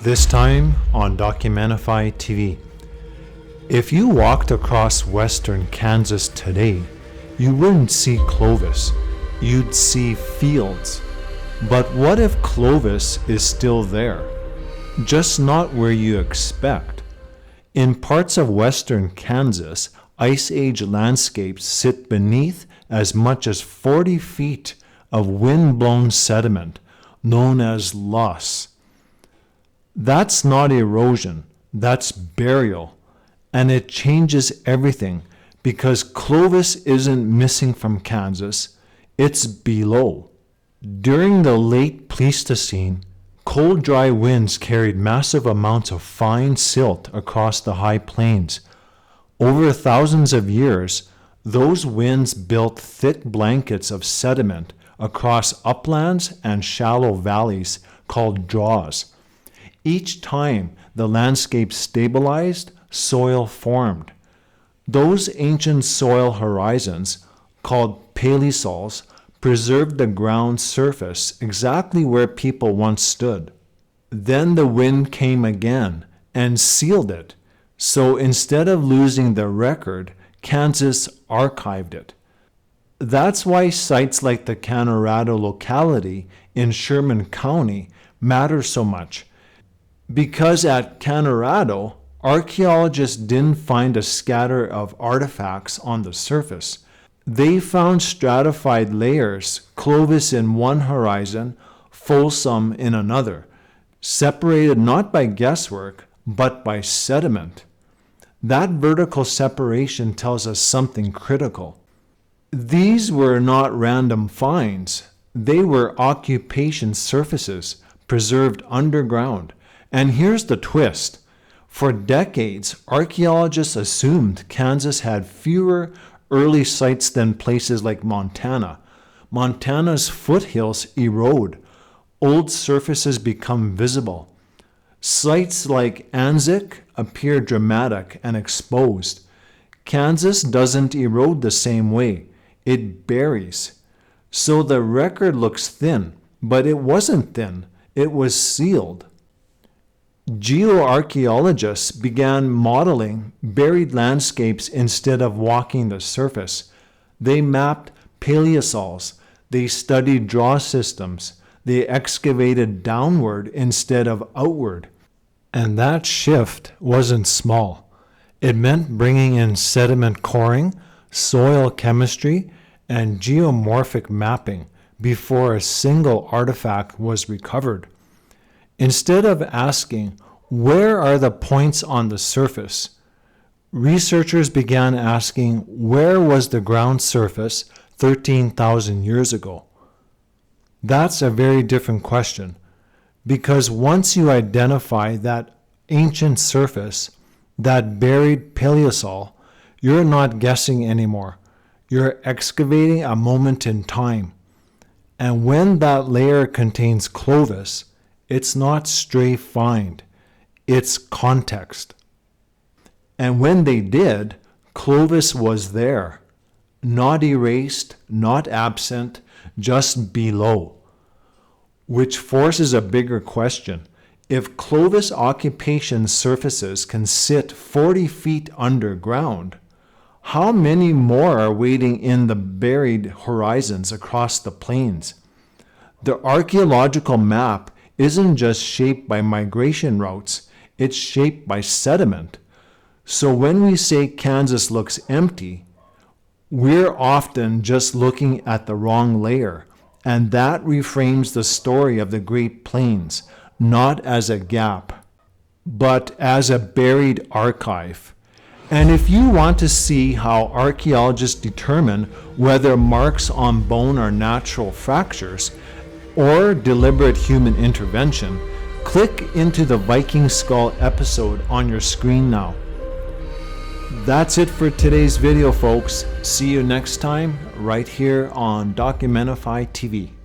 This time on Documentify TV. If you walked across western Kansas today, you wouldn't see Clovis, you'd see fields. But what if Clovis is still there? Just not where you expect. In parts of western Kansas, Ice Age landscapes sit beneath as much as 40 feet of wind-blown sediment, known as loess. That's not erosion, that's burial, and it changes everything because Clovis isn't missing from Kansas, it's below. During the late Pleistocene, cold dry winds carried massive amounts of fine silt across the high plains. Over thousands of years, those winds built thick blankets of sediment across uplands and shallow valleys called draws. Each time the landscape stabilized, soil formed. Those ancient soil horizons, called paleosols, preserved the ground surface exactly where people once stood. Then the wind came again and sealed it. So instead of losing the record, Kansas archived it. That's why sites like the Kanorado locality in Sherman County matter so much. Because at Kanorado, archaeologists didn't find a scatter of artifacts on the surface. They found stratified layers, Clovis in one horizon, Folsom in another, separated not by guesswork, but by sediment. That vertical separation tells us something critical. These were not random finds. They were occupation surfaces preserved underground. And here's the twist. For decades, archaeologists assumed Kansas had fewer early sites than places like Montana. Montana's foothills erode. Old surfaces become visible. Sites like Anzick appear dramatic and exposed. Kansas doesn't erode the same way. It buries. So the record looks thin, but it wasn't thin. It was sealed. Geoarchaeologists began modeling buried landscapes instead of walking the surface. They mapped paleosols. They studied draw systems. They excavated downward instead of outward. And that shift wasn't small. It meant bringing in sediment coring, soil chemistry, and geomorphic mapping before a single artifact was recovered. Instead of asking, where are the points on the surface? Researchers began asking, where was the ground surface 13,000 years ago? That's a very different question, because once you identify that ancient surface, that buried paleosol, you're not guessing anymore. You're excavating a moment in time. And when that layer contains Clovis, it's not stray find, it's context. And when they did, Clovis was there, not erased, not absent, just below. Which forces a bigger question. If Clovis occupation surfaces can sit 40 feet underground, how many more are waiting in the buried horizons across the plains? The archaeological map isn't just shaped by migration routes, it's shaped by sediment. So when we say Kansas looks empty, we're often just looking at the wrong layer, and that reframes the story of the Great Plains, not as a gap, but as a buried archive. And if you want to see how archaeologists determine whether marks on bone are natural fractures or deliberate human intervention, click into the Viking skull episode on your screen now. That's it for today's video, folks. See you next time right here on Documentify TV.